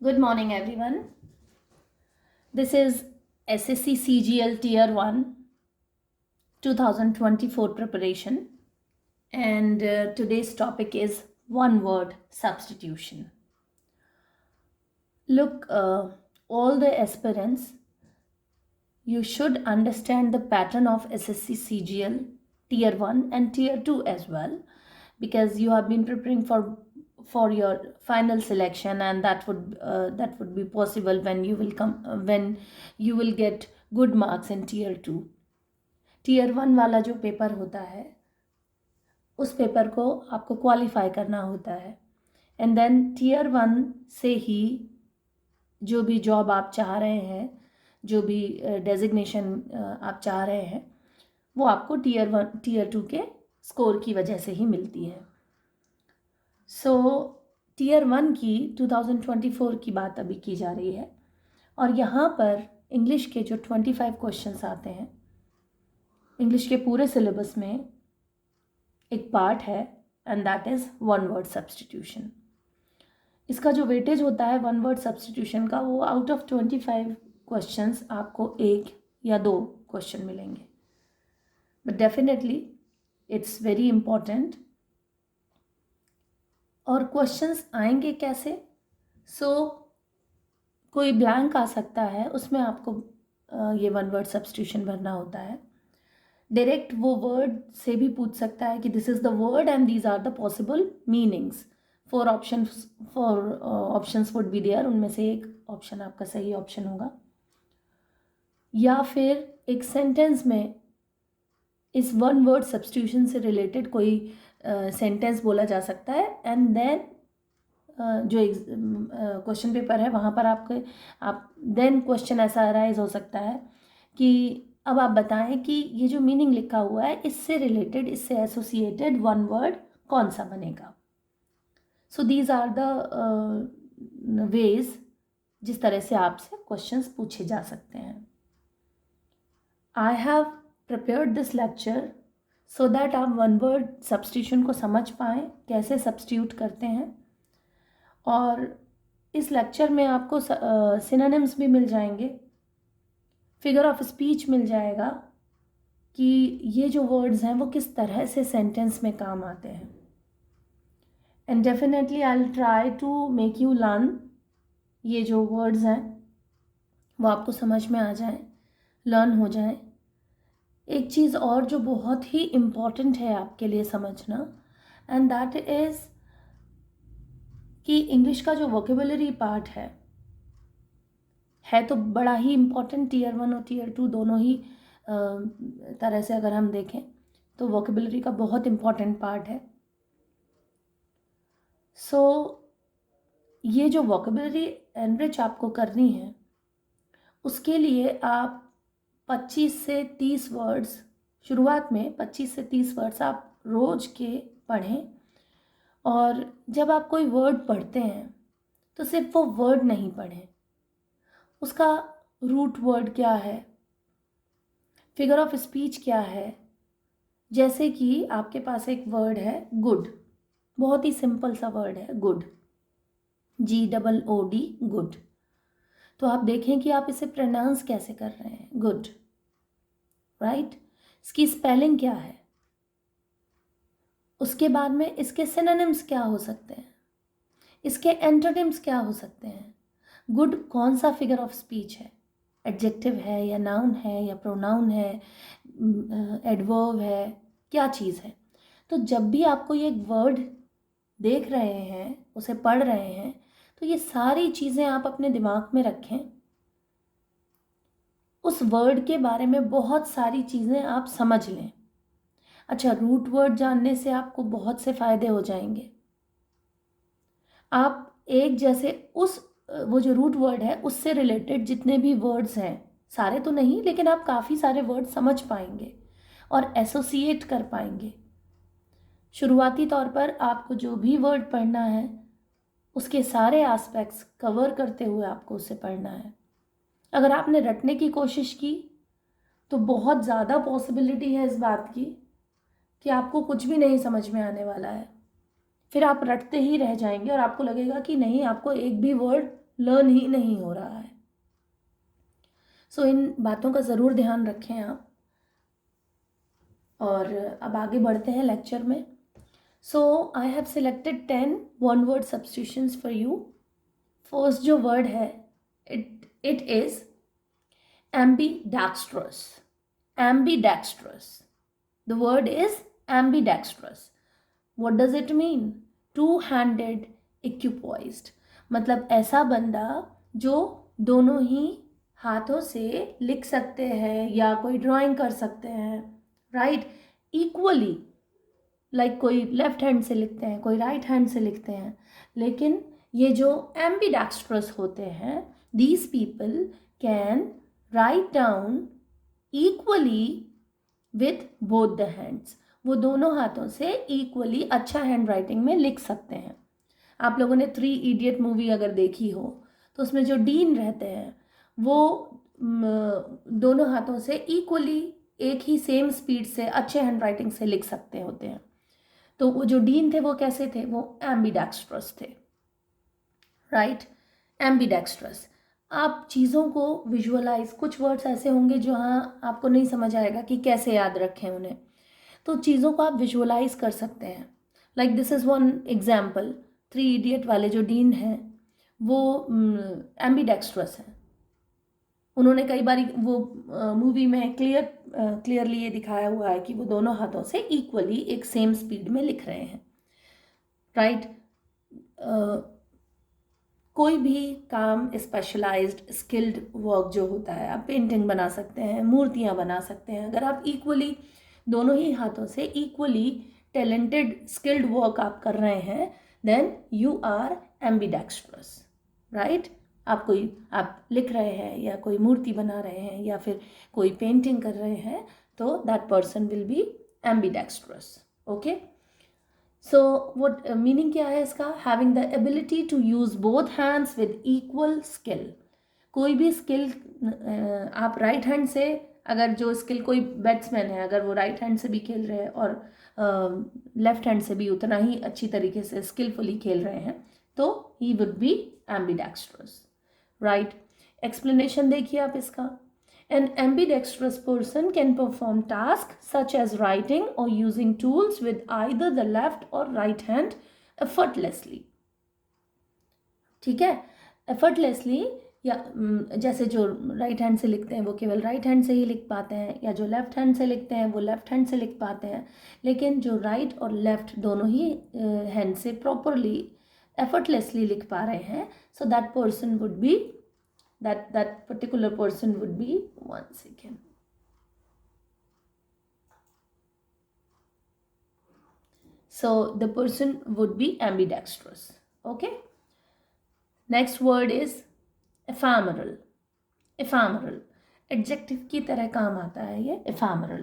Good morning, everyone. This is SSC CGL Tier 1 2024 preparation, and today's topic is one word substitution. Look, all the aspirants, you should understand the pattern of SSC CGL Tier 1 and Tier 2 as well, because you have been preparing for your final selection, and that would be possible when you will come when you will get good marks in tier 2. tier 1 वाला जो paper होता है उस paper को आपको qualify करना होता है, एंड देन tier 1 से ही जो भी जॉब आप चाह रहे हैं, जो भी डेजिग्नेशन आप चाह रहे हैं, वो आपको tier 1 tier 2 के स्कोर की वजह से ही मिलती है. सो टियर 1 की 2024 की बात अभी की जा रही है, और यहाँ पर इंग्लिश के जो 25 क्वेश्चंस आते हैं, इंग्लिश के पूरे सिलेबस में एक पार्ट है, and that is one word substitution. इसका जो वेटेज होता है वन वर्ड सब्सटीट्यूशन का, वो आउट ऑफ 25 क्वेश्चंस आपको 1 या 2 क्वेश्चन मिलेंगे, but definitely it's very important. और क्वेश्चंस आएंगे कैसे? कोई ब्लैंक आ सकता है, उसमें आपको ये वन वर्ड सब्सटीट्यूशन भरना होता है. डायरेक्ट वो वर्ड से भी पूछ सकता है कि this is the word and these are the possible meanings. 4 options would be there, उनमें से एक ऑप्शन आपका सही ऑप्शन होगा. या फिर एक सेंटेंस में इस वन वर्ड सब्सटीट्यूशन से रिलेटेड कोई सेंटेंस बोला जा सकता है, एंड देन जो क्वेश्चन पेपर है वहाँ पर आप देन क्वेश्चन ऐसा अराइज हो सकता है कि अब आप बताएं कि ये जो मीनिंग लिखा हुआ है इससे रिलेटेड, इससे एसोसिएटेड वन वर्ड कौन सा बनेगा. So these are the ways जिस तरह से आपसे क्वेश्चंस पूछे जा सकते हैं. I have prepared this lecture so that आप वन वर्ड सब्सटीट्यूशन को समझ पाएँ, कैसे सब्सटीट्यूट करते हैं. और इस लेक्चर में आपको सिनोनिम्स भी मिल जाएंगे, फिगर ऑफ स्पीच मिल जाएगा कि ये जो वर्ड्स हैं वो किस तरह से सेंटेंस में काम आते हैं. And definitely I will try to make you learn. ये जो वर्ड्स हैं वो आपको समझ में आ जाएं, लर्न हो जाएं. एक चीज़ और जो बहुत ही इम्पॉर्टेंट है आपके लिए समझना, एंड दैट इज़ कि इंग्लिश का जो वोकेबुलरी पार्ट है तो बड़ा ही इम्पॉर्टेंट. टियर 1 और टियर 2 दोनों ही तरह से अगर हम देखें तो वोकेबुलरी का बहुत इम्पॉर्टेंट पार्ट है. ये जो वोकेबुलरी एनरिच आपको करनी है, उसके लिए आप 25 से 30 वर्ड्स, शुरुआत में 25 से 30 वर्ड्स आप रोज़ के पढ़ें. और जब आप कोई वर्ड पढ़ते हैं तो सिर्फ वो वर्ड नहीं पढ़ें, उसका रूट वर्ड क्या है, फिगर ऑफ स्पीच क्या है. जैसे कि आपके पास एक वर्ड है गुड, बहुत ही सिंपल सा वर्ड है गुड, GOOD, गुड. तो आप देखें कि आप इसे प्रोनाउंस कैसे कर रहे हैं, गुड, राइट. इसकी स्पेलिंग क्या है, उसके बाद में इसके सिनोनिम्स क्या हो सकते हैं, इसके एंटोनिम्स क्या हो सकते हैं. गुड कौन सा फिगर ऑफ स्पीच है, एडजेक्टिव है या नाउन है या प्रोनाउन है, एडवर्ब है, क्या चीज़ है. तो जब भी आपको ये वर्ड देख रहे हैं, उसे पढ़ रहे हैं, तो ये सारी चीज़ें आप अपने दिमाग में रखें. उस वर्ड के बारे में बहुत सारी चीज़ें आप समझ लें. अच्छा, रूट वर्ड जानने से आपको बहुत से फ़ायदे हो जाएंगे. आप एक जैसे वो जो रूट वर्ड है उससे रिलेटेड जितने भी वर्ड्स हैं, सारे तो नहीं लेकिन आप काफ़ी सारे वर्ड समझ पाएंगे और एसोसिएट कर पाएंगे. शुरुआती तौर पर आपको जो भी वर्ड पढ़ना है उसके सारे एस्पेक्ट्स कवर करते हुए आपको उसे पढ़ना है. अगर आपने रटने की कोशिश की तो बहुत ज़्यादा पॉसिबिलिटी है इस बात की कि आपको कुछ भी नहीं समझ में आने वाला है. फिर आप रटते ही रह जाएंगे और आपको लगेगा कि नहीं, आपको एक भी वर्ड लर्न ही नहीं हो रहा है। सो इन बातों का ज़रूर ध्यान रखें आप। और अब आगे बढ़ते हैं लेक्चर में। So I have selected 10 one word substitutions for you. First जो वर्ड है, it is ambidextrous. Ambidextrous. The word is ambidextrous. What does it mean? Two-handed equipoised. मतलब ऐसा बंदा जो दोनों ही हाथों से लिख सकते हैं या कोई ड्राइंग कर सकते हैं, राइट, इक्वली। लाइक कोई लेफ्ट हैंड से लिखते हैं, कोई राइट हैंड से लिखते हैं, लेकिन ये जो एम्बीडेक्स्ट्रस होते हैं, these people can write down equally with both the hands. वो दोनों हाथों से इक्वली अच्छा हैंड राइटिंग में लिख सकते हैं। आप लोगों ने 3 इडियट मूवी अगर देखी हो तो उसमें जो डीन रहते हैं वो दोनों हाथों से इक्वली एक ही सेम स्पीड से अच्छे हैंड राइटिंग से लिख सकते होते हैं। तो वो जो डीन थे वो कैसे थे? वो एम्बीडेक्स्ट्रस थे, राइट, एम्बीडेक्स्ट्रस। आप चीज़ों को विजुअलाइज, कुछ वर्ड्स ऐसे होंगे जो हाँ आपको नहीं समझ आएगा कि कैसे याद रखें उन्हें, तो चीज़ों को आप विजुअलाइज कर सकते हैं। Like this is one example. 3 idiot वाले जो डीन हैं वो एम्बीडेक्स्ट्रस हैं। उन्होंने कई बार वो मूवी में क्लियरली ये दिखाया हुआ है कि वो दोनों हाथों से इक्वली एक सेम स्पीड में लिख रहे हैं, राइट। कोई भी काम स्पेशलाइज्ड स्किल्ड वर्क जो होता है, आप पेंटिंग बना सकते हैं, मूर्तियाँ बना सकते हैं, अगर आप इक्वली दोनों ही हाथों से इक्वली टैलेंटेड स्किल्ड वर्क आप कर रहे हैं, then you are ambidextrous, right. आप लिख रहे हैं या कोई मूर्ति बना रहे हैं या फिर कोई पेंटिंग कर रहे हैं, तो that person will be ambidextrous, okay. So what meaning क्या है इसका? Having the ability to use both hands with equal skill. कोई भी स्किल आप राइट हैंड से, अगर जो स्किल कोई बैट्समैन है अगर वो राइट हैंड से भी खेल रहे हैं और लेफ्ट हैंड से भी उतना ही अच्छी तरीके से स्किलफुली खेल रहे हैं, तो he would be ambidextrous, right. Explanation देखिए आप इसका। An ambidextrous person can perform tasks such as writing or using tools with either the left or right hand effortlessly. ठीक है, effortlessly, या जैसे जो राइट हैंड से लिखते हैं वो केवल राइट हैंड से ही लिख पाते हैं, या जो लेफ्ट हैंड से लिखते हैं वो लेफ्ट हैंड से लिख पाते हैं, लेकिन जो राइट और लेफ्ट दोनों ही हैंड से प्रॉपरली effortlessly लिख पा रहे हैं, so that person would be that particular person would be, one second, so the person would be ambidextrous, okay. Next word is ephemeral. Ephemeral adjective की तरह काम आता है ये ephemeral.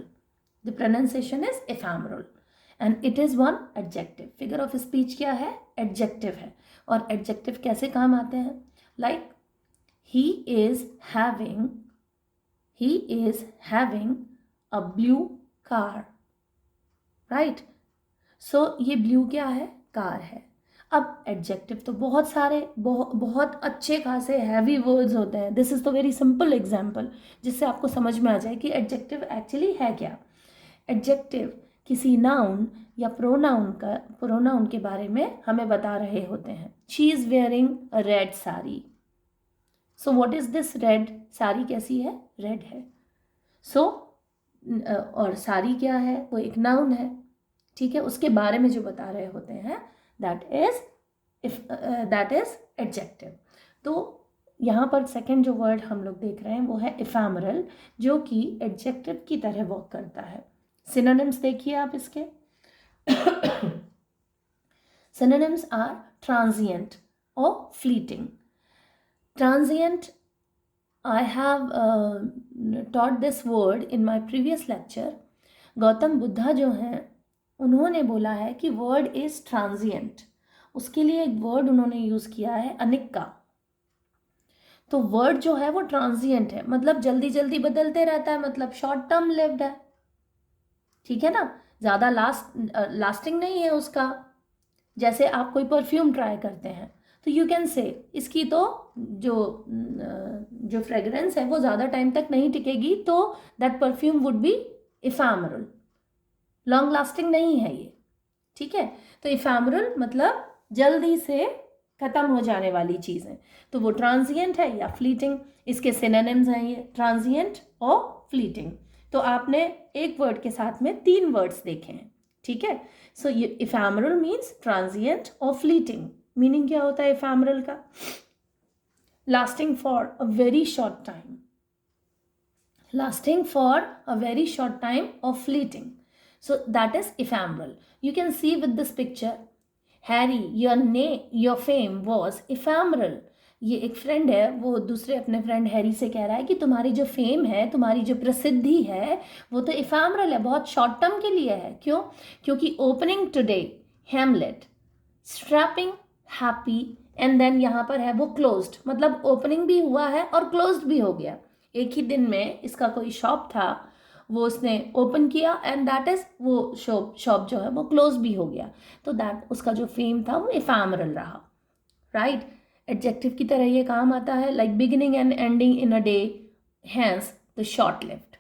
The pronunciation is ephemeral and it is one adjective. Figure of speech क्या है? Adjective है। और adjective कैसे काम आते हैं? Like he is having a blue car, right? So ये blue क्या है? कार है। अब एडजेक्टिव तो बहुत सारे बहुत अच्छे खासे हैवी वर्ड्स होते हैं। This is the very simple example जिससे आपको समझ में आ जाए कि एडजेक्टिव एक्चुअली है क्या। एडजेक्टिव किसी नाउन या प्रोनाउन के बारे में हमें बता रहे होते हैं। She is wearing a red sari. So what is this? Red. Sari कैसी है? रेड है। सो और साड़ी क्या है? वो एक नाउन है, ठीक है। उसके बारे में जो बता रहे होते हैं दैट इज एडजेक्टिव। तो यहाँ पर सेकंड जो वर्ड हम लोग देख रहे हैं वो है इफेमरल, जो कि एडजेक्टिव की तरह वर्क करता है। सिनोनिम्स देखिए आप इसके। सिनोनिम्स आर ट्रांजिएंट और fleeting. Transient, I have taught this word in my previous lecture. Gautam Buddha जो हैं उन्होंने बोला है कि वर्ड इज ट्रांजिएंट। उसके लिए एक वर्ड उन्होंने यूज़ किया है अनिक्का। तो वर्ड जो है वो ट्रांजिएंट है, मतलब जल्दी जल्दी बदलते रहता है, मतलब शॉर्ट टर्म लिव्ड है, ठीक है ना, ज़्यादा लास्टिंग नहीं है उसका। जैसे आप कोई परफ्यूम ट्राई करते हैं तो यू कैन से इसकी तो जो फ्रेगरेंस है वो ज़्यादा टाइम तक नहीं टिकेगी, तो that perfume would be ephemeral, long lasting नहीं है ये, ठीक है। तो इफेमरल मतलब जल्दी से खत्म हो जाने वाली चीज़ें, तो वो ट्रांजिएंट है या फ्लीटिंग, इसके सिनोनिम्स हैं ये ट्रांजिएंट और फ्लीटिंग। तो आपने एक वर्ड के साथ में 3 वर्ड्स देखे हैं, ठीक है। सो ये इफेमरल मीन्स ट्रांजिएंट और फ्लीटिंग। मीनिंग क्या होता है इफेमरल का? Lasting for a very short time, lasting for a very short time or fleeting. So that is ephemeral. You can see with this picture, Harry, your fame was ephemeral. ये एक friend है, वो दूसरे अपने friend Harry से कह रहा है कि तुम्हारी जो फेम है, तुम्हारी जो प्रसिद्धि है, वो तो इफेमरल है, बहुत शॉर्ट टर्म के लिए है। क्यों? क्योंकि opening today, hamlet, strapping, happy, and then यहाँ पर है वो क्लोज्ड, मतलब ओपनिंग भी हुआ है और क्लोज्ड भी हो गया। एक ही दिन में इसका कोई शॉप था, वो उसने ओपन किया एंड दैट इज वो शॉप जो है वो क्लोज भी हो गया, तो दैट उसका जो फेम था वो इफेमरल रहा, राइट। एडजेक्टिव की तरह ये काम आता है, like beginning and ending in a day, hence the short lived.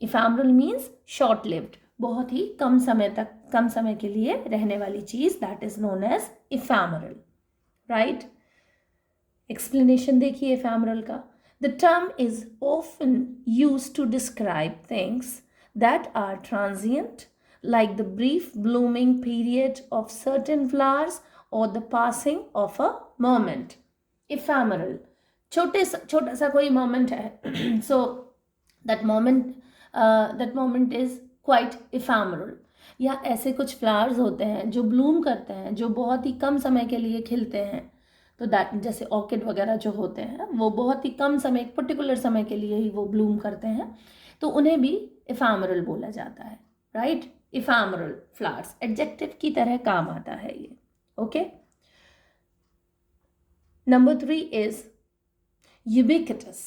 Ephemeral means short lived, बहुत ही कम समय तक, कम समय के लिए रहने वाली चीज, that is known as ephemeral, right. Explanation देखिए इफेमरल का। The term is often used to describe things that are transient, like the brief blooming period of certain flowers or the passing of a moment. Ephemeral, छोटा सा कोई moment है, so that moment is quite ephemeral. या ऐसे कुछ flowers होते हैं जो ब्लूम करते हैं, जो बहुत ही कम समय के लिए खिलते हैं, तो दैट जैसे ऑर्किड वगैरह जो होते हैं वो बहुत ही कम समय, एक पर्टिकुलर समय के लिए ही वो ब्लूम करते हैं, तो उन्हें भी इफेमरल बोला जाता है, राइट। इफेमरल फ्लावर्स एडजेक्टिव की तरह काम आता है ये, okay. Number 3 is ubiquitous.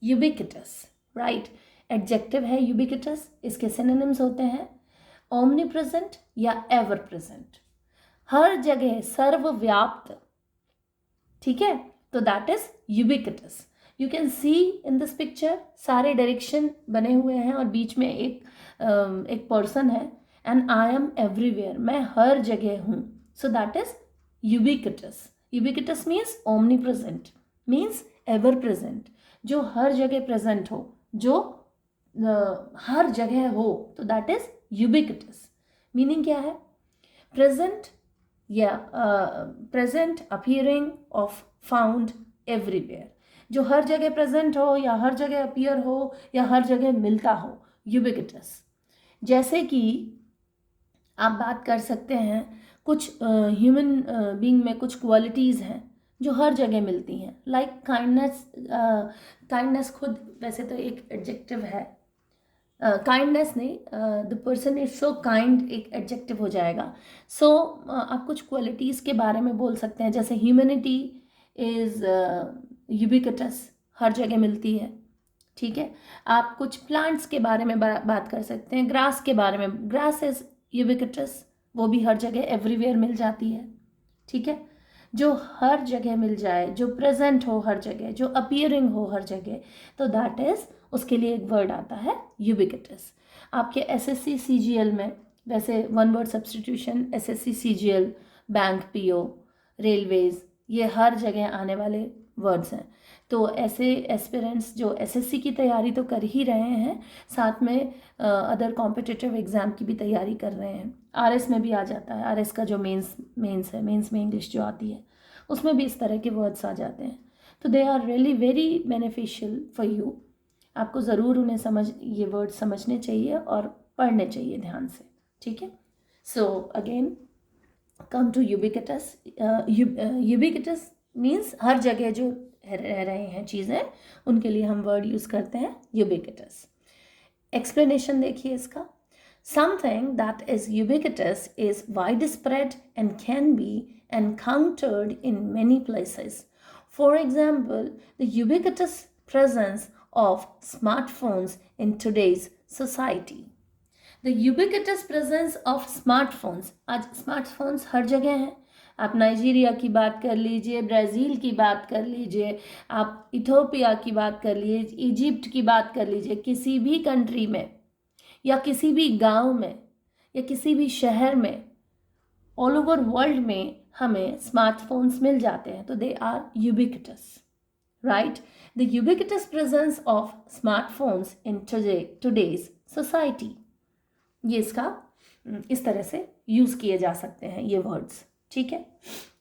Ubiquitous, right, adjective है यूबिक्विटस, इसके सिनोनिम्स होते हैं ओमनी प्रेजेंट या एवर प्रेजेंट, हर जगह सर्वव्याप्त, ठीक है। तो that is ubiquitous. You can C in this picture सारे डायरेक्शन बने हुए हैं और बीच में एक पर्सन है, एंड आई एम एवरीवेयर, मैं हर जगह हूँ, सो that is ubiquitous. Ubiquitous means omni present, means ever present, जो हर जगह प्रेजेंट हो, जो हर जगह हो, तो दैट इज यूबिक्विटस। मीनिंग क्या है? प्रेजेंट या present, appearing, of, found, everywhere, जो हर जगह प्रेजेंट हो या हर जगह अपीयर हो या हर जगह मिलता हो, यूबिक्विटस। जैसे कि आप बात कर सकते हैं कुछ ह्यूमन बीइंग में कुछ क्वालिटीज़ हैं जो हर जगह मिलती हैं, लाइक काइंडनेस। काइंडनेस खुद वैसे तो एक एडजेक्टिव है, काइंडनेस नहीं, the person is so kind एक एडजेक्टिव हो जाएगा। सो आप कुछ क्वालिटीज़ के बारे में बोल सकते हैं, जैसे ह्यूमैनिटी इज़ यूबिक्विटस, हर जगह मिलती है, ठीक है। आप कुछ प्लांट्स के बारे में बात कर सकते हैं, ग्रास के बारे में, ग्रास इज यूबिक्विटस, वो भी हर जगह एवरीवेयर मिल जाती है, ठीक है। जो हर जगह मिल जाए, जो प्रेजेंट हो हर जगह, जो अपीयरिंग हो हर जगह, तो दैट इज, उसके लिए एक वर्ड आता है यूबिक्विटस। आपके एसएससी सीजीएल में वैसे one word substitution, SSC CGL, bank PO, railways, ये हर जगह आने वाले वर्ड्स हैं। तो ऐसे एस्पिरेंट्स जो एसएससी की तैयारी तो कर ही रहे हैं, साथ में अदर कॉम्पिटिटिव एग्ज़ाम की भी तैयारी कर रहे हैं, आरएस में भी आ जाता है, आरएस का जो मेंस है, मेंस में इंग्लिश जो आती है, उसमें भी इस तरह के वर्ड्स आ जाते हैं। तो they are really very beneficial for you. आपको ज़रूर उन्हें ये वर्ड समझने चाहिए और पढ़ने चाहिए ध्यान से, ठीक है। So again come to ubiquitous. Ubiquitous means हर जगह जो रह रहे हैं चीज़ें, उनके लिए हम वर्ड यूज़ करते हैं यूबिक्विटस। एक्सप्लेनेशन देखिए इसका। Something that is ubiquitous is widespread and can be encountered in many places. For example, the ubiquitous presence of smartphones in today's society. The ubiquitous presence of smartphones, आज smartphones हर जगह हैं, आप Nigeria की बात कर लीजिए, ब्राज़ील की बात कर लीजिए, आप इथोपिया की बात कर लीजिए, इजिप्ट की बात कर लीजिए, किसी भी कंट्री में या किसी भी गांव में या किसी भी शहर में, ऑल ओवर वर्ल्ड में हमें स्मार्टफोन्स मिल जाते हैं। तो they are ubiquitous, right? The ubiquitous presence of smartphones in today's society, ये इसका इस तरह से यूज किए जा सकते हैं ये वर्ड्स, ठीक है।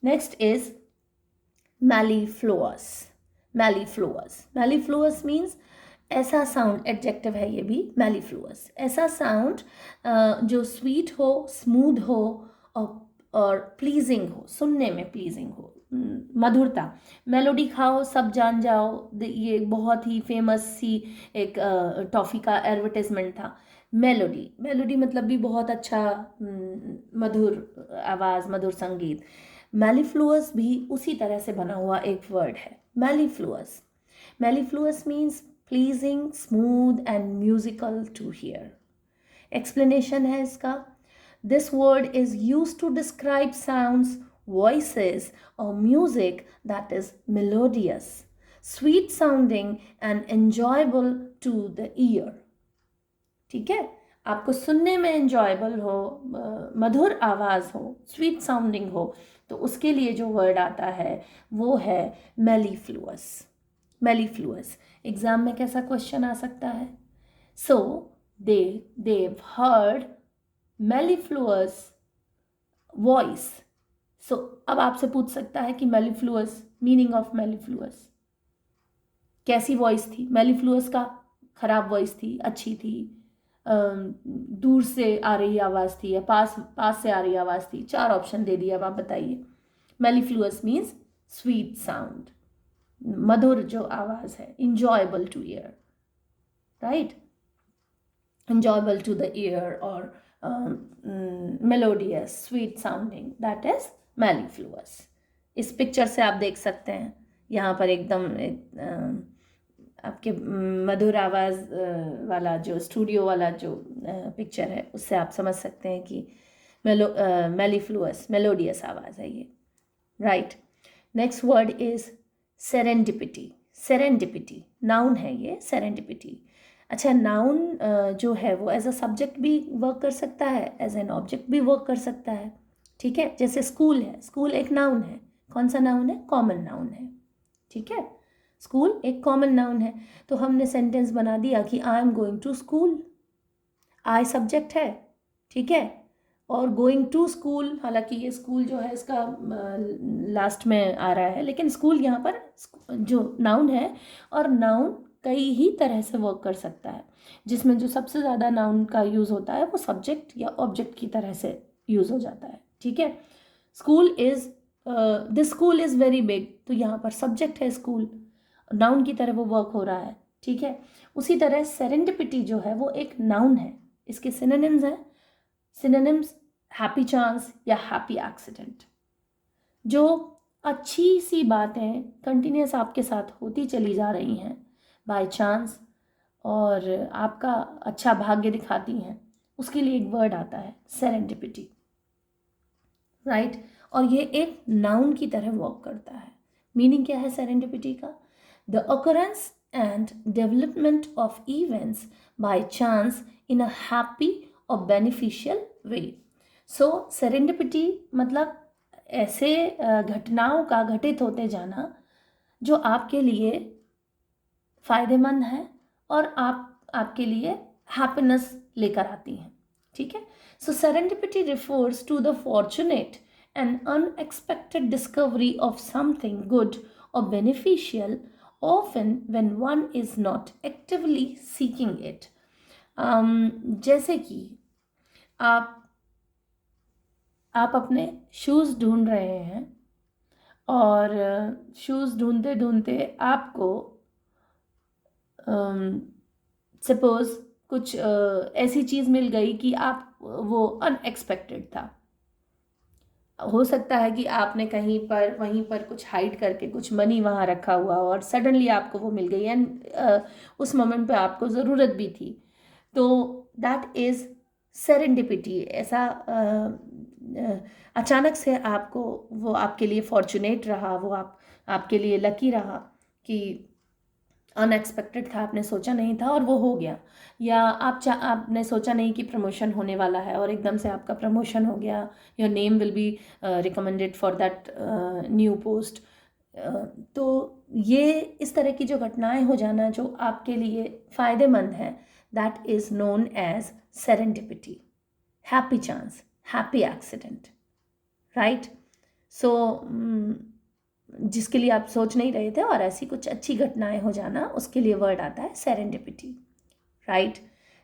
Next is mellifluous. Mellifluous, mellifluous means ऐसा साउंड, एडजेक्टिव है ये भी, मैलीफ्लोअस, ऐसा साउंड जो स्वीट हो, स्मूथ हो और प्लीजिंग हो, सुनने में प्लीजिंग हो, मधुरता। मेलोडी खाओ सब जान जाओ, ये बहुत ही फेमस सी एक टॉफ़ी का एडवर्टाइजमेंट था। मेलोडी, मेलोडी मतलब भी बहुत अच्छा, मधुर आवाज़, मधुर संगीत। मैलीफ्लुअस भी उसी तरह से बना हुआ एक वर्ड है, mellifluous. Mellifluous means pleasing, smooth and musical to hear. Explanation है इसका, this word is used to describe sounds, voices or music that is melodious, sweet sounding and enjoyable to the ear। ठीक है, आपको सुनने में enjoyable हो, मधुर आवाज़ हो, स्वीट साउंडिंग हो, तो उसके लिए जो वर्ड आता है वो है मेलीफ्लुअस। मेलीफ्लुअस एग्जाम में कैसा क्वेश्चन आ सकता है? सो they've heard mellifluous voice। सो अब आपसे पूछ सकता है कि मेलीफ्लुअस, मीनिंग ऑफ मेलीफ्लुअस, कैसी वॉइस थी? मेलीफ्लुअस का खराब वॉइस थी, अच्छी थी, दूर से आ रही आवाज़ थी या पास से आ रही आवाज़ थी? 4 ऑप्शन दे दिए, अब आप बताइए। मेलीफ्लुअस मीन्स स्वीट साउंड, मधुर जो आवाज़ है, enjoyable two year, right? enjoyable to the ear or melodious, sweet sounding, that is mellifluous। इस पिक्चर से आप देख सकते हैं, यहाँ पर एकदम आपके मधुर आवाज़ वाला जो स्टूडियो वाला जो पिक्चर है, उससे आप समझ सकते हैं कि मेलीफ्लुअस, मेलोडियस आवाज़ है ये, right. Next word is serendipity. Serendipity noun है ये, सेरेंडिपिटी। अच्छा, नाउन जो है वो एज अ सब्जेक्ट भी वर्क कर सकता है, एज एन ऑब्जेक्ट भी वर्क कर सकता है, ठीक है। जैसे स्कूल है, स्कूल एक नाउन है। कौन सा नाउन है? कॉमन नाउन है, ठीक है। स्कूल एक कॉमन नाउन है, तो हमने सेंटेंस बना दिया कि I am going to school. I subject है, ठीक है, और गोइंग टू स्कूल, हालांकि ये स्कूल जो है इसका लास्ट में आ रहा है, लेकिन स्कूल यहाँ पर जो नाउन है, और नाउन कई ही तरह से वर्क कर सकता है, जिसमें जो सबसे ज़्यादा नाउन का यूज़ होता है वो सब्जेक्ट या ऑब्जेक्ट की तरह से यूज़ हो जाता है, ठीक है। School is, this school is very big, तो यहाँ पर सब्जेक्ट है स्कूल, नाउन की तरह वो वर्क हो रहा है, ठीक है। उसी तरह सेरेंडिपिटी जो है वो एक नाउन है, इसके सिनोनिम्स हैं। सिनोनिम्स हैप्पी चांस या हैप्पी एक्सीडेंट। जो अच्छी सी बातें कंटिन्यूस आपके साथ होती चली जा रही हैं बाय चांस और आपका अच्छा भाग्य दिखाती हैं, उसके लिए एक वर्ड आता है सेरेंडिपिटी, राइट। और ये एक नाउन की तरह वर्क करता है। मीनिंग क्या है सेरेंडिपिटी का? The occurrence and development of events by chance in a happy or beneficial way। So serendipity मतलब ऐसे घटनाओं का घटित होते जाना जो आपके लिए फ़ायदेमंद है और आपके लिए हैप्पीनेस लेकर आती हैं, ठीक है। So serendipity refers to the fortunate and unexpected discovery of something good और beneficial, often when one is not actively seeking it। जैसे कि आप अपने शूज़ ढूंढ रहे हैं और शूज़ ढूंढते ढूंढते आपको सपोज़ कुछ ऐसी चीज़ मिल गई कि आप वो अनएक्सपेक्टेड था। हो सकता है कि आपने कहीं पर वहीं पर कुछ हाइड करके कुछ मनी वहाँ रखा हुआ और सडनली आपको वो मिल गई एंड उस मोमेंट पे आपको ज़रूरत भी थी, तो दैट इज़ सेरेंडिपिटी। ऐसा अचानक से आपको वो आपके लिए फॉर्चुनेट रहा, वो आपके लिए लकी रहा कि अनएक्सपेक्टेड था, आपने सोचा नहीं था और वो हो गया। या आपने सोचा नहीं कि प्रमोशन होने वाला है और एकदम से आपका प्रमोशन हो गया, your name will be recommended for that new post. तो ये इस तरह की जो घटनाएं हो जाना जो आपके लिए फ़ायदेमंद है, that is known as serendipity, happy chance, happy accident, right. So जिसके लिए आप सोच नहीं रहे थे और ऐसी कुछ अच्छी घटनाएं हो जाना, उसके लिए वर्ड आता है serendipity, right.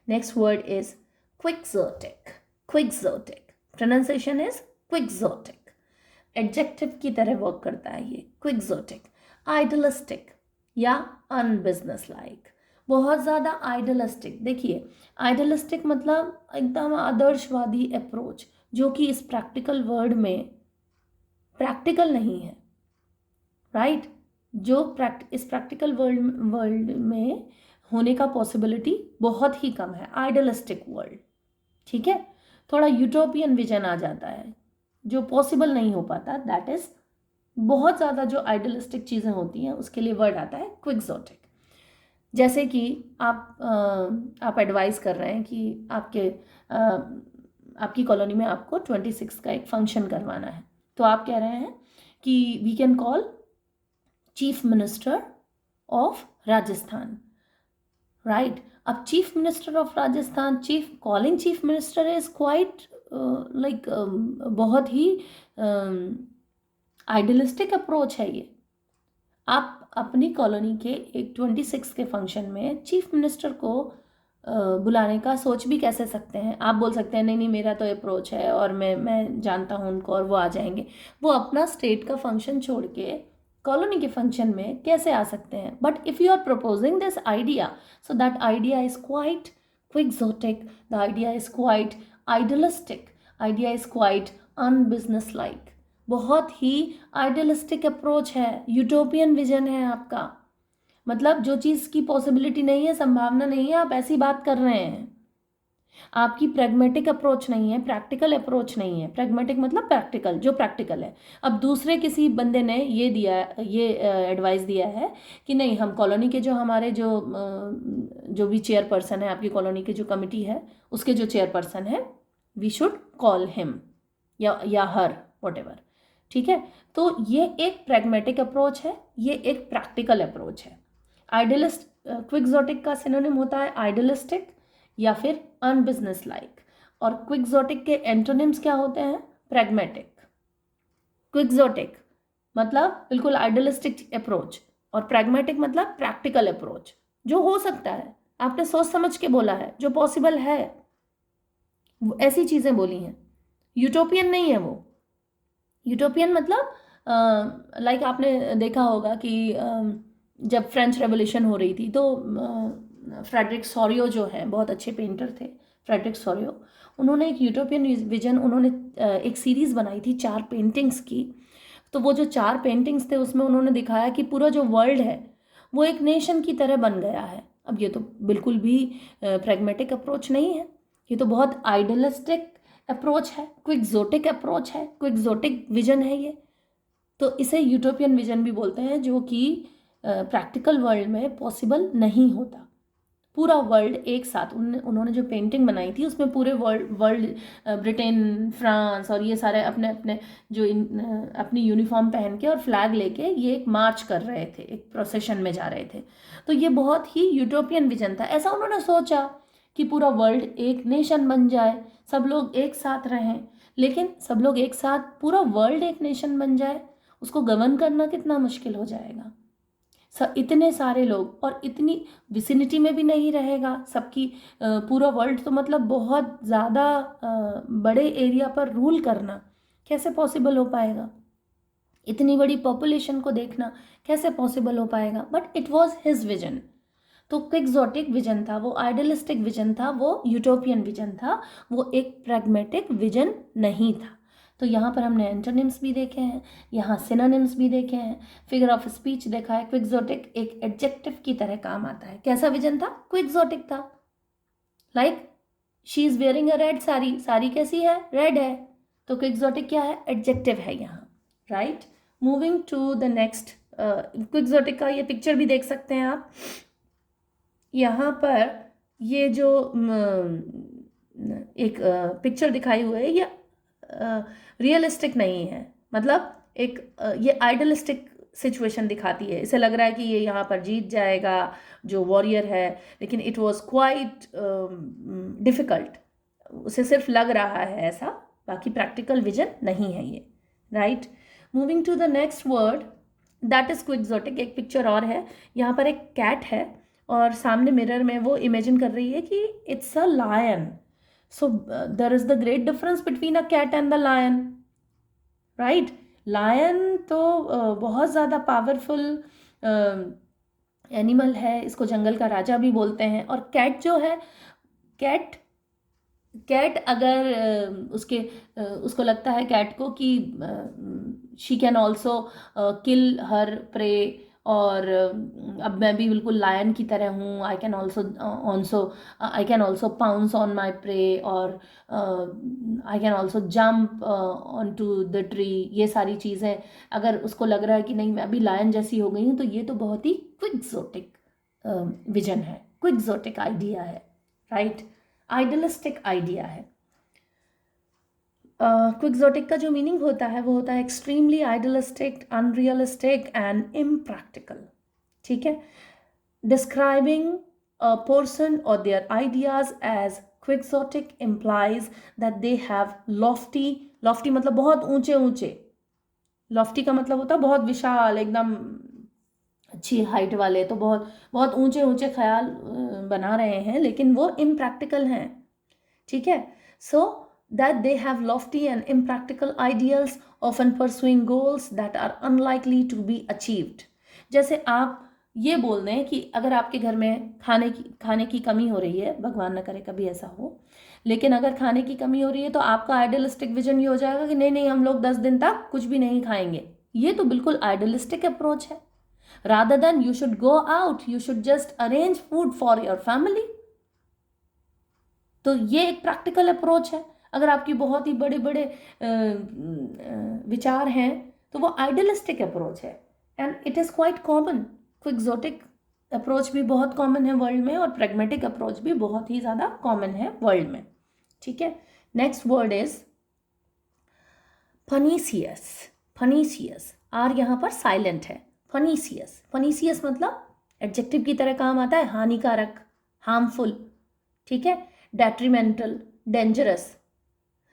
Next word is quixotic. Quixotic pronunciation is quixotic, adjective की तरह वर्क करता है ये क्विक्सोटिक। आइडलिस्टिक या अनबिजनेस लाइक, बहुत ज़्यादा आइडलिस्टिक। देखिए, आइडलिस्टिक मतलब एकदम आदर्शवादी अप्रोच, जो कि इस प्रैक्टिकल वर्ड में प्रैक्टिकल नहीं है, राइट। जो इस प्रैक्टिकल वर्ल्ड में होने का पॉसिबिलिटी बहुत ही कम है, आइडलिस्टिक वर्ल्ड, ठीक है। थोड़ा यूटोपियन विजन आ जाता है, जो पॉसिबल नहीं हो पाता, दैट इज बहुत ज़्यादा जो आइडलिस्टिक चीज़ें होती हैं उसके लिए वर्ड आता है क्विक्सोटिक। जैसे कि आप एडवाइस कर रहे हैं कि आपकी कॉलोनी में आपको 26 का एक फंक्शन करवाना है, तो आप कह रहे हैं कि we can call chief minister of Rajasthan, right. अब chief minister of Rajasthan, calling chief minister is quite like बहुत ही आइडियलिस्टिक अप्रोच है ये। आप अपनी कॉलोनी के एक 26 के फंक्शन में चीफ मिनिस्टर को बुलाने का सोच भी कैसे सकते हैं? आप बोल सकते हैं नहीं नहीं मेरा तो अप्रोच है और मैं जानता हूँ उनको और वो आ जाएंगे। वो अपना स्टेट का फंक्शन छोड़ के कॉलोनी के फंक्शन में कैसे आ सकते हैं? But if you are proposing this idea, so that idea is quite quixotic, the idea is quite idealistic, idea is quite unbusiness like, बहुत ही आइडियलिस्टिक अप्रोच है, यूटोपियन विजन है आपका। मतलब जो चीज़ की पॉसिबिलिटी नहीं है, संभावना नहीं है, आप ऐसी बात कर रहे हैं। आपकी प्रैग्मेटिक अप्रोच नहीं है, प्रैक्टिकल अप्रोच नहीं है। प्रैग्मेटिक मतलब प्रैक्टिकल, जो प्रैक्टिकल है। अब दूसरे किसी बंदे ने ये एडवाइस दिया है कि नहीं, हम कॉलोनी के जो हमारे जो भी चेयरपर्सन है, आपकी कॉलोनी की जो कमिटी है उसके जो चेयरपर्सन है, वी शुड कॉल हिम या हर, वॉटेवर, ठीक है। तो ये एक प्रैग्मेटिक अप्रोच है, ये एक प्रैक्टिकल अप्रोच है। आइडियलिस्ट, क्विक्सोटिक का सिनोनिम होता है आइडियलिस्टिक या फिर अनबिजनेस लाइक, और क्विक्सोटिक के एंटोनिम्स क्या होते हैं? प्रैग्मेटिक। क्विक्सोटिक मतलब बिल्कुल आइडियलिस्टिक अप्रोच, और प्रैग्मेटिक मतलब प्रैक्टिकल अप्रोच, जो हो सकता है, आपने सोच समझ के बोला है, जो पॉसिबल है, ऐसी चीज़ें बोली हैं। यूटोपियन नहीं है वो। यूटोपियन मतलब लाइक आपने देखा होगा कि जब फ्रेंच रेवोल्यूशन हो रही थी तो फ्रेडरिक सोरियो जो है, बहुत अच्छे पेंटर थे फ्रेडरिक सोरियो, उन्होंने एक यूटोपियन विजन, उन्होंने एक सीरीज़ बनाई थी 4 पेंटिंग्स की। तो वो जो 4 पेंटिंग्स थे उसमें उन्होंने दिखाया कि पूरा जो वर्ल्ड है वो एक नेशन की तरह बन गया है। अब ये तो बिल्कुल भी प्रैग्मेटिक अप्रोच नहीं है, ये तो बहुत आइडियलिस्टिक अप्रोच है, क्विक्सोटिक अप्रोच है, क्विक्सोटिक विजन है ये। तो इसे यूटोपियन विजन भी बोलते हैं, जो कि प्रैक्टिकल वर्ल्ड में पॉसिबल नहीं होता। पूरा वर्ल्ड एक साथ, उन्होंने जो पेंटिंग बनाई थी उसमें पूरे वर्ल्ड ब्रिटेन, फ्रांस और ये सारे अपने अपने जो अपनी यूनिफॉर्म पहन के और फ्लैग लेके ये एक मार्च कर रहे थे, एक प्रोसेशन में जा रहे थे। तो ये बहुत ही यूटोपियन विजन था। ऐसा उन्होंने सोचा कि पूरा वर्ल्ड एक नेशन बन जाए, सब लोग एक साथ रहें। लेकिन सब लोग एक साथ, पूरा वर्ल्ड एक नेशन बन जाए, उसको गवर्न करना कितना मुश्किल हो जाएगा। इतने सारे लोग और इतनी विसिनिटी में भी नहीं रहेगा सबकी, पूरा वर्ल्ड तो मतलब बहुत ज़्यादा बड़े एरिया पर रूल करना कैसे पॉसिबल हो पाएगा? इतनी बड़ी पॉपुलेशन को देखना कैसे पॉसिबल हो पाएगा? But it was his vision. तो क्विक्सोटिक विजन था, वो आइडियलिस्टिक विजन था, वो यूटोपियन विजन था, वो एक प्रैग्मेटिक विजन नहीं था। तो यहाँ पर हमने एंटोनिम्स भी देखे हैं, यहाँ सिनोनिम्स भी देखे हैं, फिगर ऑफ स्पीच देखा है। क्विक्सोटिक एक एडजेक्टिव की तरह काम आता है। कैसा विजन था? क्विक्सोटिक था। Like she is wearing a red sari, sari कैसी है? रेड है। तो क्विक्सोटिक क्या है, एडजेक्टिव है यहाँ, right. Moving to the next, quixotic का ये पिक्चर भी देख सकते हैं आप। यहाँ पर ये जो एक पिक्चर दिखाई हुई है, ये रियलिस्टिक नहीं है, मतलब एक ये आइडलिस्टिक सिचुएशन दिखाती है। इसे लग रहा है कि ये यहाँ पर जीत जाएगा जो वॉरियर है, लेकिन इट वॉज क्वाइट डिफ़िकल्ट। उसे सिर्फ लग रहा है ऐसा, बाकी प्रैक्टिकल विजन नहीं है ये, right. Moving to the next word, that is quixotic. एक पिक्चर और है, यहाँ पर एक कैट है और सामने मिरर में वो इमेजिन कर रही है कि it's a lion. So there is the great difference between a cat and the lion, right. Lion तो बहुत ज़्यादा पावरफुल एनिमल है, इसको जंगल का राजा भी बोलते हैं। और कैट जो है, कैट अगर उसको लगता है कैट को कि she can also kill her prey, और अब मैं भी बिल्कुल लायन की तरह हूँ, I can also pounce on my prey, और I can also jump on to the tree. ये सारी चीज़ें अगर उसको लग रहा है कि नहीं मैं अभी लायन जैसी हो गई हूँ, तो ये तो बहुत ही क्विक्सोटिक विजन है, क्विक्सोटिक आइडिया है, राइट। आइडलिस्टिक आइडिया है। क्विक्सोटिक का जो मीनिंग होता है वो होता है extremely idealistic, unrealistic and impractical, ठीक है। डिस्क्राइबिंग अ पर्सन और their ideas as quixotic implies that they have lofty मतलब बहुत ऊंचे ऊंचे, लॉफ्टी का मतलब होता है बहुत विशाल, एकदम अच्छी हाइट वाले, तो बहुत बहुत ऊंचे ऊंचे ख्याल बना रहे हैं, लेकिन वो इम्प्रैक्टिकल हैं, ठीक है। So that they have lofty and impractical ideals, often pursuing goals that are unlikely to be achieved. जैसे आप ये बोल दें कि अगर आपके घर में खाने की कमी हो रही है, भगवान न करे कभी ऐसा हो, लेकिन अगर खाने की कमी हो रही है तो आपका आइडियलिस्टिक विजन ये हो जाएगा कि नहीं नहीं हम लोग 10 दिन तक कुछ भी नहीं खाएंगे। ये तो बिल्कुल आइडियलिस्टिक अप्रोच है। Rather than you should go out, you should just arrange food for your family. तो ये एक प्रैक्टिकल अप्रोच है। अगर आपकी बहुत ही बड़े बड़े विचार हैं तो वो आइडियलिस्टिक अप्रोच है, and it is quite common. Quixotic approach भी बहुत कॉमन है वर्ल्ड में, और प्रैग्मेटिक अप्रोच भी बहुत ही ज़्यादा कॉमन है वर्ल्ड में, ठीक है। Next word is pernicious. Pernicious, R यहाँ पर साइलेंट है। फनीसियस, फनीसियस मतलब एडजेक्टिव की तरह काम आता है, हानिकारक, हार्मफुल, ठीक है। Detrimental, dangerous.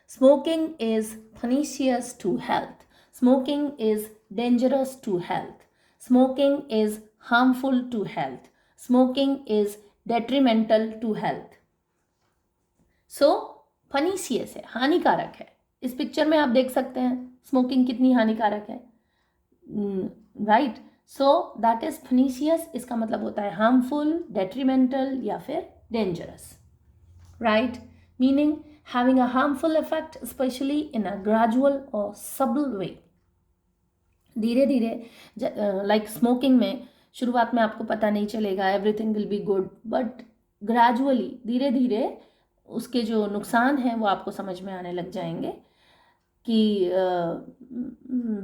Smoking is pernicious to health, smoking is dangerous to health, smoking is harmful to health, smoking is detrimental to health. So pernicious है, हानिकारक है। इस पिक्चर में आप देख सकते हैं स्मोकिंग कितनी हानिकारक है, right. So that is pernicious. इसका मतलब होता है हार्मफुल, डेट्रीमेंटल या फिर dangerous, right. Meaning having a harmful effect especially in a gradual और सबल वे। धीरे धीरे, लाइक स्मोकिंग में शुरुआत में आपको पता नहीं चलेगा, everything will be good, but gradually धीरे धीरे उसके जो नुकसान हैं वो आपको समझ में आने लग जाएंगे कि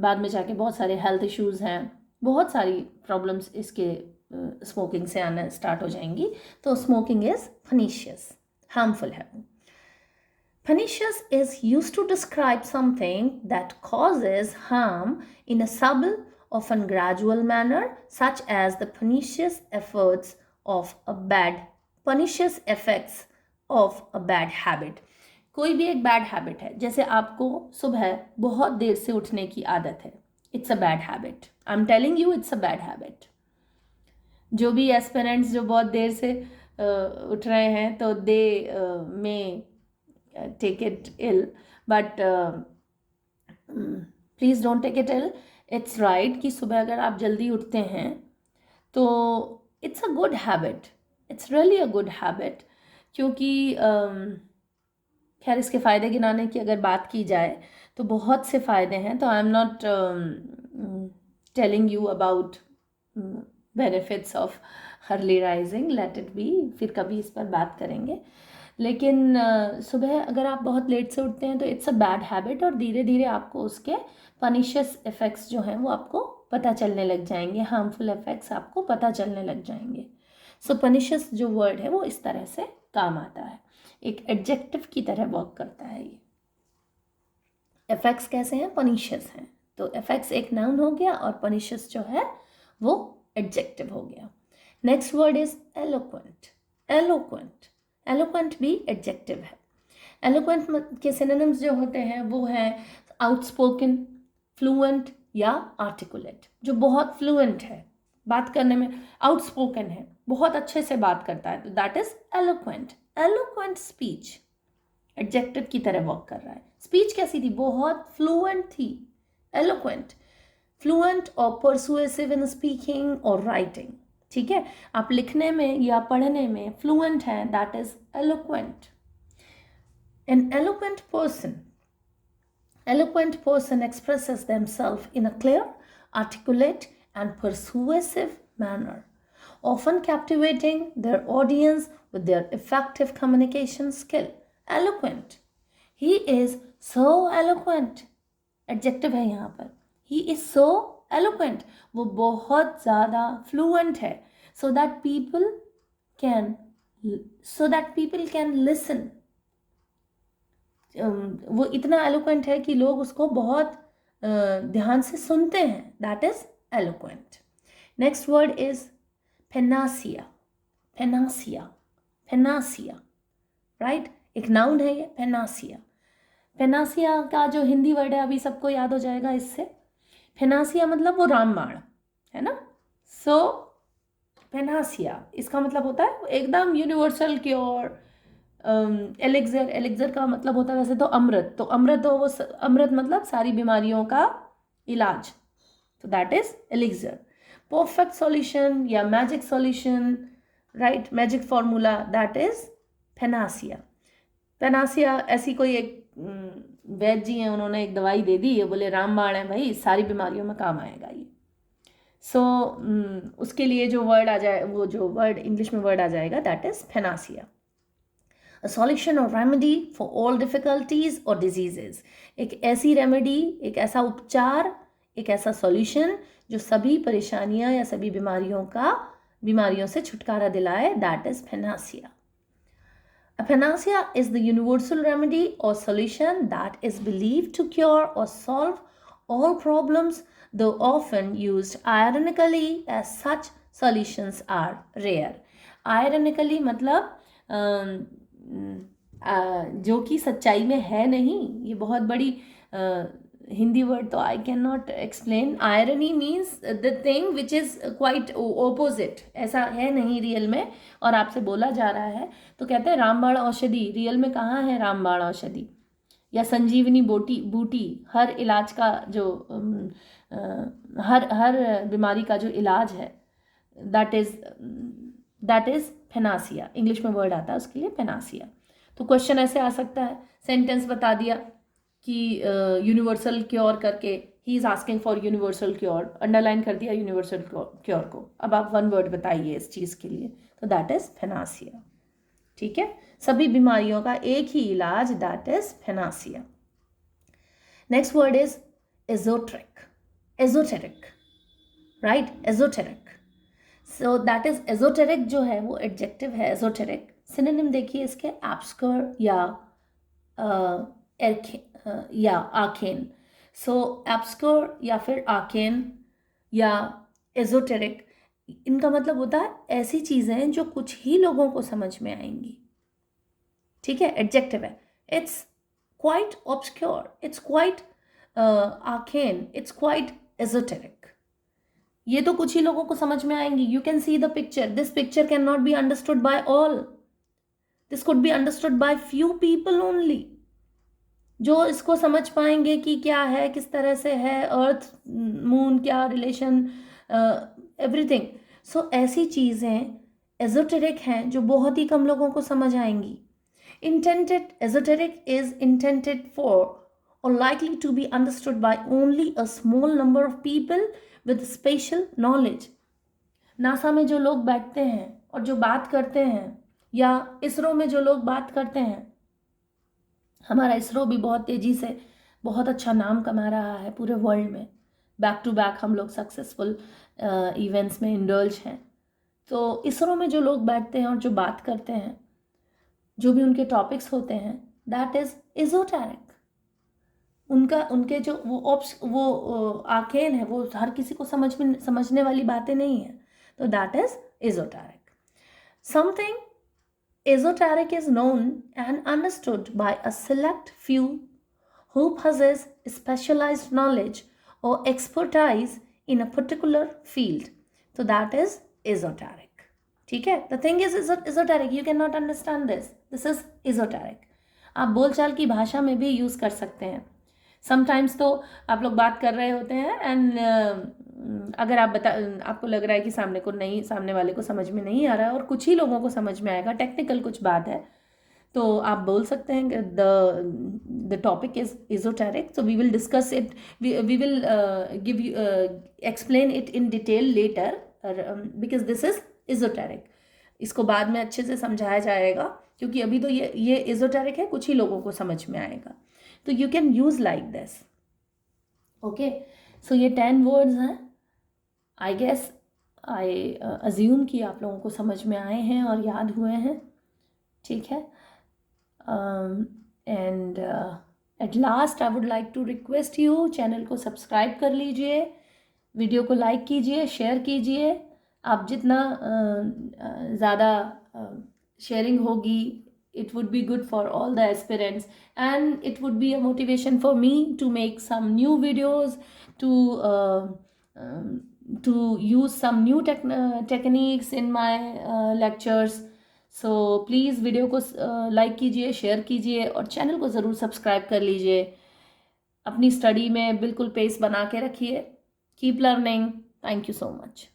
बाद में जाके बहुत सारे हेल्थ इश्यूज़ हैं, बहुत सारी प्रॉब्लम्स इसके स्मोकिंग से आना स्टार्ट हो जाएंगी। तो स्मोकिंग इज़ फनीशियस, हार्मफुल है। Pernicious is used to describe something that causes harm in a subtle, often gradual manner, such as the pernicious effects of a bad habit. कोई भी एक बैड हैबिट है, जैसे आपको सुबह बहुत देर से उठने की आदत है, it's a bad habit. I am telling you it's a bad habit. जो भी एस्पिरेंट्स जो बहुत देर से उठ रहे हैं तो दे में take it ill, but please don't take it ill. It's right कि सुबह अगर आप जल्दी उठते हैं तो it's a good habit, it's really a good habit, क्योंकि खैर इसके फ़ायदे गिनाने की अगर बात की जाए तो बहुत से फ़ायदे हैं, तो I am not telling you about benefits of early rising, let it be, फिर कभी इस पर बात करेंगे। लेकिन सुबह अगर आप बहुत लेट से उठते हैं तो इट्स अ बैड हैबिट, और धीरे धीरे आपको उसके पनिशियस इफ़ेक्ट्स जो हैं वो आपको पता चलने लग जाएंगे, हार्मफुल इफ़ेक्ट्स आपको पता चलने लग जाएंगे। सो पनिशियस जो वर्ड है वो इस तरह से काम आता है, एक एडजेक्टिव की तरह वर्क करता है ये। इफ़ेक्ट्स कैसे हैं? पनिशियस हैं। तो इफ़ेक्ट्स एक नाउन हो गया और पनिशियस जो है वो एडजेक्टिव हो गया। Next word is eloquent. Eloquent, eloquent भी एडजेक्टिव है। एलोक्वेंट के सिनोनिम्स जो होते हैं वो है आउटस्पोकन, फ्लुएंट या आर्टिकुलेट। जो बहुत फ्लुएंट है बात करने में, आउटस्पोकन है, बहुत अच्छे से बात करता है, तो that is eloquent. Eloquent speech adjective की तरह वर्क कर रहा है। स्पीच कैसी थी? बहुत फ्लुएंट थी। एलोक्वेंट, फ्लुएंट और परसुएसिव इन स्पीकिंग और राइटिंग। ठीक है, आप लिखने में या पढ़ने में फ्लुएंट हैं, that is eloquent. An eloquent person expresses themselves in a clear, articulate, and persuasive manner, often captivating their audience with their effective communication skill. Eloquent. He is so eloquent. Adjective है यहाँ पर. He is so eloquent. वो बहुत ज़्यादा fluent है. So that people can listen. वो इतना eloquent है कि लोग उसको बहुत ध्यान से सुनते हैं, that is eloquent. Next word is panacea. Panacea, panacea, right, एक नाउन है ये पेनासिया। पेनासिया का जो हिंदी वर्ड है अभी सबको याद हो जाएगा इससे। पेनासिया मतलब वो रामबाण है ना। सो पेनासिया इसका मतलब होता है एकदम यूनिवर्सल क्योर। एलिक्जर, एलिक्जर का मतलब होता है वैसे तो अमृत, तो अमृत हो वो अमृत मतलब सारी बीमारियों का इलाज, तो that is elixir. Perfect solution या magic solution, right, magic formula, that is panacea. Panacea ऐसी कोई एक वैद्य जी हैं, उन्होंने एक दवाई दे दी, ये बोले रामबाण है भाई, सारी बीमारियों में काम आएगा ये। सो उसके लिए जो वर्ड आ जाए, वो जो वर्ड इंग्लिश में वर्ड आ जाएगा, that is panacea. A solution or remedy for all difficulties or diseases. एक ऐसी रेमेडी, एक ऐसा उपचार, एक ऐसा सॉल्यूशन जो सभी परेशानियां या सभी बीमारियों से छुटकारा दिलाए, that is panacea. A panacea is the universal remedy or solution that is believed to cure or solve all problems, though often used ironically as such solutions are rare. Ironically मतलब जो कि सच्चाई में है नहीं, ये बहुत बड़ी हिंदी वर्ड तो I can not explain. Irony means the thing which is quite opposite, ऐसा है नहीं रियल में, और आपसे बोला जा रहा है। तो कहते हैं रामबाण औषधि, रियल में कहाँ है रामबाण औषधि या संजीवनी बूटी, हर इलाज का जो हर बीमारी का जो इलाज है, दैट इज पेनासिया। इंग्लिश में वर्ड आता है उसके लिए पेनासिया। तो क्वेश्चन ऐसे आ सकता है, सेंटेंस बता दिया कि यूनिवर्सल क्योर करके, he is asking for universal cure, underline कर दिया यूनिवर्सल क्योर को। अब आप वन वर्ड बताइए इस चीज़ के लिए, तो दैट इज पेनासिया। ठीक है, सभी बीमारियों का एक ही इलाज, that is panacea. Next word is esoteric. Esoteric, right, esoteric. So that is esoteric जो है वो एडजेक्टिव है, एजोटेरिक। सिनोनिम देखिए इसके, एब्सक्योर या आर्केन। सो एब्सक्योर या फिर आर्केन या एजोटेरिक, इनका मतलब होता है ऐसी चीज़ें जो कुछ ही लोगों को समझ में आएंगी। ठीक है, एडजेक्टिव है। It's quite obscure, it's quite arcane, it's quite esoteric. ये तो कुछ ही लोगों को समझ में आएंगी। You can see the picture, this picture can not be understood by all, this could be understood by few people only, जो इसको समझ पाएंगे कि क्या है, किस तरह से है, अर्थ मून क्या रिलेशन, एवरीथिंग। सो ऐसी चीज़ें एजोटेरिक हैं जो बहुत ही कम लोगों को समझ आएंगी। Intended, esoteric is intended for or likely to be understood by only a small number of people with special knowledge. NASA में जो लोग बैठते हैं और जो बात करते हैं या इसरो में जो लोग बात करते हैं, हमारा इसरो भी बहुत तेज़ी से बहुत अच्छा नाम कमा रहा है पूरे वर्ल्ड में, बैक टू बैक हम लोग सक्सेसफुल इवेंट्स में इंडल्ज हैं। तो इसरो में जो लोग बैठते हैं और जो बात करते हैं, जो भी उनके टॉपिक्स होते हैं, दैट इज़ इजोटेरिक। उनके जो वो आर्केन है, वो हर किसी को समझने वाली बातें नहीं है, तो that is esoteric. Something esoteric is known and understood by a select few who possess specialized knowledge or expertise in a particular field, so that is esoteric. ठीक है, the thing is esoteric, you cannot understand this is esoteric। आप बोलचाल की भाषा में भी use कर सकते हैं। समटाइम्स तो आप लोग बात कर रहे होते हैं एंड अगर आपको लग रहा है कि सामने वाले को समझ में नहीं आ रहा है, और कुछ ही लोगों को समझ में आएगा, टेक्निकल कुछ बात है, तो आप बोल सकते हैं कि the topic is esoteric, so we will discuss it, we will give you explain it in detail later, because this is esoteric. इसको बाद में अच्छे से समझाया जाएगा, क्योंकि अभी तो ये इजोटेरिक है, कुछ ही लोगों को समझ में आएगा। तो you can use like this. Okay, so ये 10 वर्ड्स हैं। आई गेस आई अज्यूम कि आप लोगों को समझ में आए हैं और याद हुए हैं। ठीक है, and at last I would like to request you, channel को सब्सक्राइब कर लीजिए, वीडियो को लाइक कीजिए, शेयर कीजिए। आप जितना ज़्यादा शेयरिंग होगी, it would be good for all the aspirants, and it would be a motivation for me to make some new videos, to use some new techniques in my lectures. So please video को like कीजिए, share कीजिए, और channel को ज़रूर subscribe कर लीजिए। अपनी study में बिल्कुल पेस बना के रखिए। Keep learning. Thank you so much.